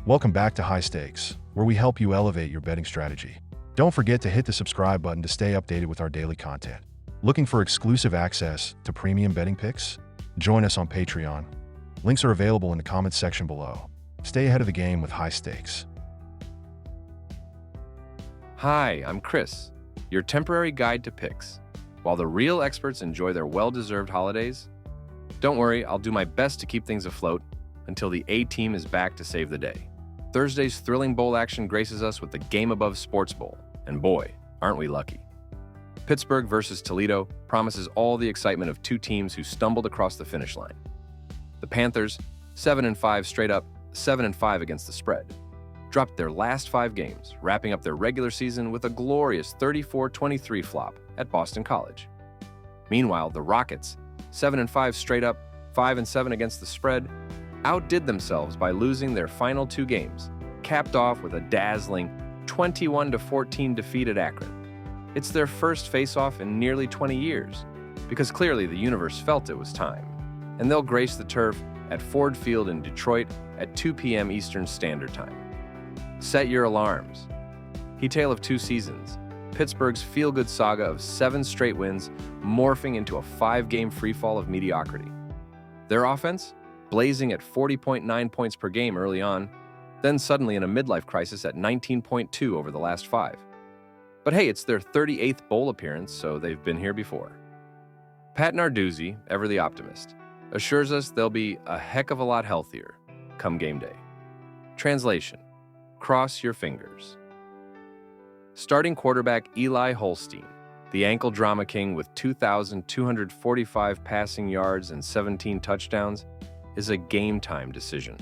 Welcome back to High Stakes, where we help you elevate your betting strategy. Don't forget to hit the subscribe button to stay updated with our daily content. Looking for exclusive access to premium betting picks? Join us on Patreon. Links are available in the comments section below. Stay ahead of the game with High Stakes. Hi, I'm Chris, your temporary guide to picks. While the real experts enjoy their well-deserved holidays, don't worry, I'll do my best to keep things afloat until the A-team is back to save the day. Thursday's thrilling bowl action graces us with the Game Above Sports Bowl, and boy, aren't we lucky. Pittsburgh versus Toledo promises all the excitement of two teams who stumbled across the finish line. The Panthers, 7-5 straight up, 7-5 against the spread, dropped their last 5 games, wrapping up their regular season with a glorious 34-23 flop at Boston College. Meanwhile, the Rockets, 7-5 straight up, 5-7 against the spread, outdid themselves by losing their final 2 games, capped off with a dazzling 21-14 defeat at Akron. It's their first face-off in nearly 20 years, because clearly the universe felt it was time, and they'll grace the turf at Ford Field in Detroit at 2 p.m. Eastern Standard Time. Set your alarms. A tale of 2 seasons, Pittsburgh's feel-good saga of 7 straight wins morphing into a 5-game freefall of mediocrity. Their offense, blazing at 40.9 points per game early on, then suddenly in a midlife crisis at 19.2 over the last 5. But hey, it's their 38th bowl appearance, so they've been here before. Pat Narduzzi, ever the optimist, assures us they'll be a heck of a lot healthier come game day. Translation: cross your fingers. Starting quarterback Eli Holstein, the ankle drama king with 2,245 passing yards and 17 touchdowns, is a game-time decision.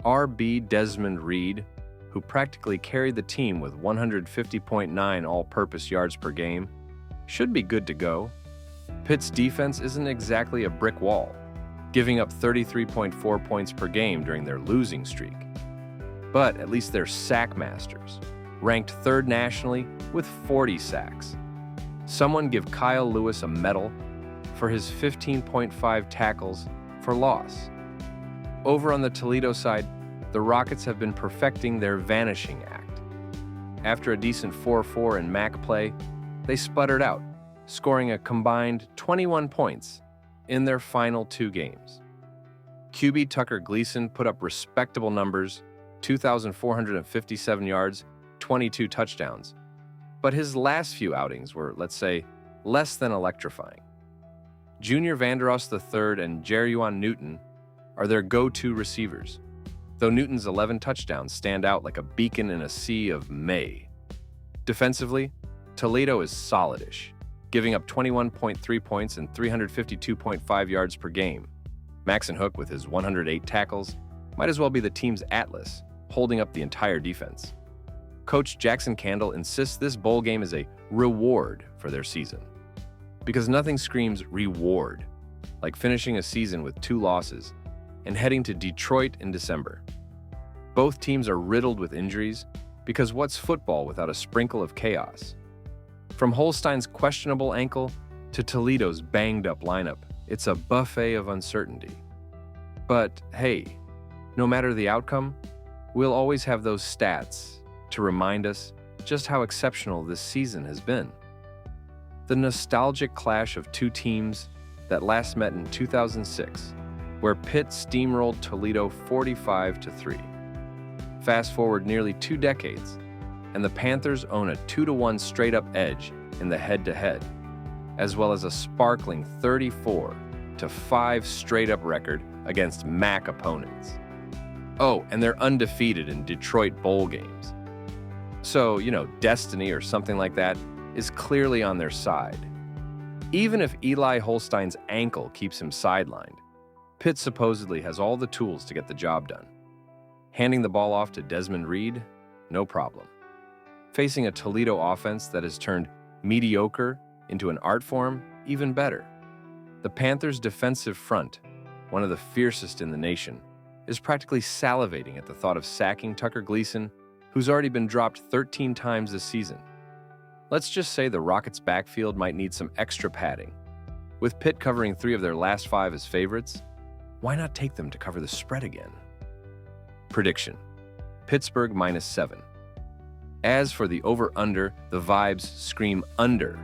RB Desmond Reed, who practically carried the team with 150.9 all-purpose yards per game, should be good to go. Pitt's defense isn't exactly a brick wall, giving up 33.4 points per game during their losing streak. But at least they're sack masters, ranked 3rd nationally with 40 sacks. Someone give Kyle Lewis a medal for his 15.5 tackles for loss. Over on the Toledo side, the Rockets have been perfecting their vanishing act. After a decent 4-4 in MAC play, they sputtered out, scoring a combined 21 points in their final 2 games. QB Tucker Gleason put up respectable numbers, 2,457 yards, 22 touchdowns, but his last few outings were, let's say, less than electrifying. Junior Vanderos III and Jerjuan Newton are their go-to receivers, though Newton's 11 touchdowns stand out like a beacon in a sea of May. Defensively, Toledo is solidish, giving up 21.3 points and 352.5 yards per game. Maxon Hook, with his 108 tackles, might as well be the team's Atlas, holding up the entire defense. Coach Jackson Candle insists this bowl game is a reward for their season, because nothing screams reward like finishing a season with 2 losses and heading to Detroit in December. Both teams are riddled with injuries, because what's football without a sprinkle of chaos? From Holstein's questionable ankle to Toledo's banged-up lineup, it's a buffet of uncertainty. But hey, no matter the outcome, we'll always have those stats to remind us just how exceptional this season has been. The nostalgic clash of 2 teams that last met in 2006, where Pitt steamrolled Toledo 45-3. Fast forward nearly 2 decades, and the Panthers own a 2-1 straight-up edge in the head-to-head, as well as a sparkling 34-5 straight-up record against MAC opponents. Oh, and they're undefeated in Detroit bowl games. So, destiny or something like that is clearly on their side. Even if Eli Holstein's ankle keeps him sidelined, Pitt supposedly has all the tools to get the job done. Handing the ball off to Desmond Reed? No problem. Facing a Toledo offense that has turned mediocre into an art form? Even better. The Panthers' defensive front, one of the fiercest in the nation, is practically salivating at the thought of sacking Tucker Gleason, who's already been dropped 13 times this season. Let's just say the Rockets' backfield might need some extra padding. With Pitt covering 3 of their last 5 as favorites, why not take them to cover the spread again? Prediction: Pittsburgh -7. As for the over-under, the vibes scream under.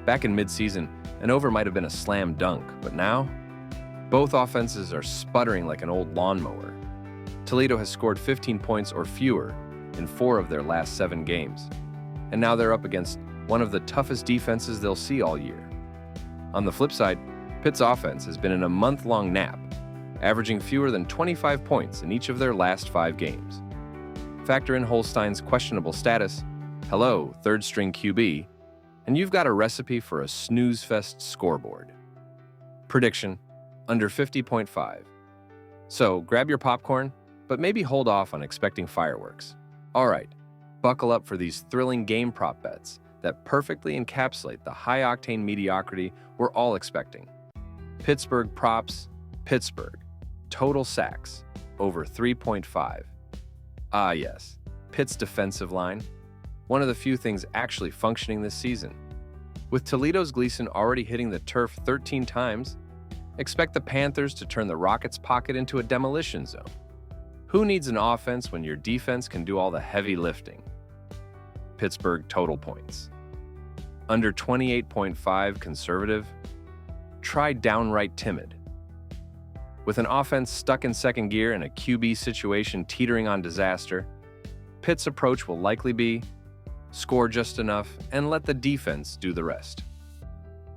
Back in midseason, an over might have been a slam dunk, but now, both offenses are sputtering like an old lawnmower. Toledo has scored 15 points or fewer in 4 of their last 7 games, and now they're up against one of the toughest defenses they'll see all year. On the flip side, Pitt's offense has been in a month-long nap, averaging fewer than 25 points in each of their last 5 games. Factor in Holstein's questionable status, hello, third-string QB, and you've got a recipe for a snooze-fest scoreboard. Prediction, under 50.5. So grab your popcorn, but maybe hold off on expecting fireworks. All right, buckle up for these thrilling game prop bets that perfectly encapsulate the high-octane mediocrity we're all expecting. Pittsburgh props, Pittsburgh. Total sacks, over 3.5. Ah yes, Pitt's defensive line, one of the few things actually functioning this season. With Toledo's Gleason already hitting the turf 13 times, expect the Panthers to turn the Rockets' pocket into a demolition zone. Who needs an offense when your defense can do all the heavy lifting? Pittsburgh total points. Under 28.5 conservative, try downright timid. With an offense stuck in second gear and a QB situation teetering on disaster, Pitt's approach will likely be score just enough and let the defense do the rest.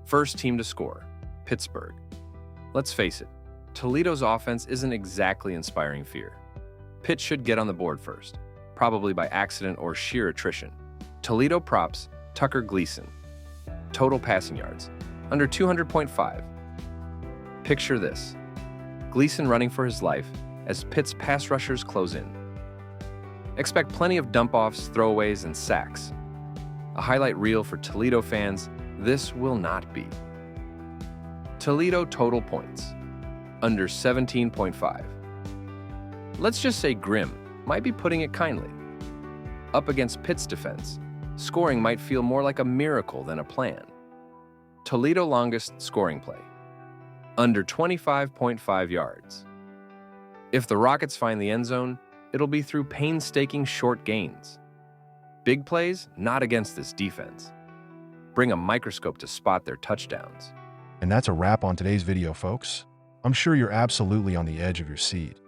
First team to score, Pittsburgh. Let's face it, Toledo's offense isn't exactly inspiring fear. Pitt should get on the board first, probably by accident or sheer attrition. Toledo props, Tucker Gleason. Total passing yards, under 200.5. Picture this. Gleason running for his life as Pitt's pass rushers close in. Expect plenty of dump-offs, throwaways, and sacks. A highlight reel for Toledo fans, this will not be. Toledo total points, under 17.5. Let's just say grim, might be putting it kindly. Up against Pitt's defense, scoring might feel more like a miracle than a plan. Toledo longest scoring play, under 25.5 yards. If the Rockets find the end zone, it'll be through painstaking short gains. Big plays, not against this defense. Bring a microscope to spot their touchdowns. And that's a wrap on today's video, folks. I'm sure you're absolutely on the edge of your seat,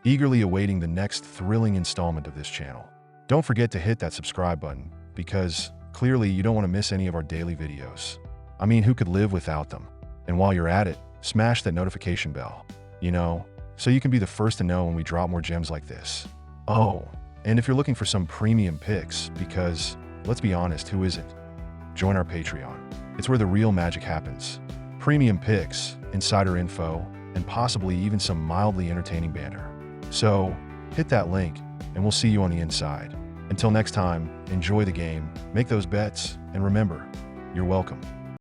eagerly awaiting the next thrilling installment of this channel. Don't forget to hit that subscribe button, because clearly you don't want to miss any of our daily videos. I mean, who could live without them? And while you're at it, smash that notification bell, so you can be the first to know when we drop more gems like this. Oh, and if you're looking for some premium picks, because, let's be honest, who isn't? Join our Patreon. It's where the real magic happens. Premium picks, insider info, and possibly even some mildly entertaining banter. So, hit that link, and we'll see you on the inside. Until next time, enjoy the game, make those bets, and remember, you're welcome.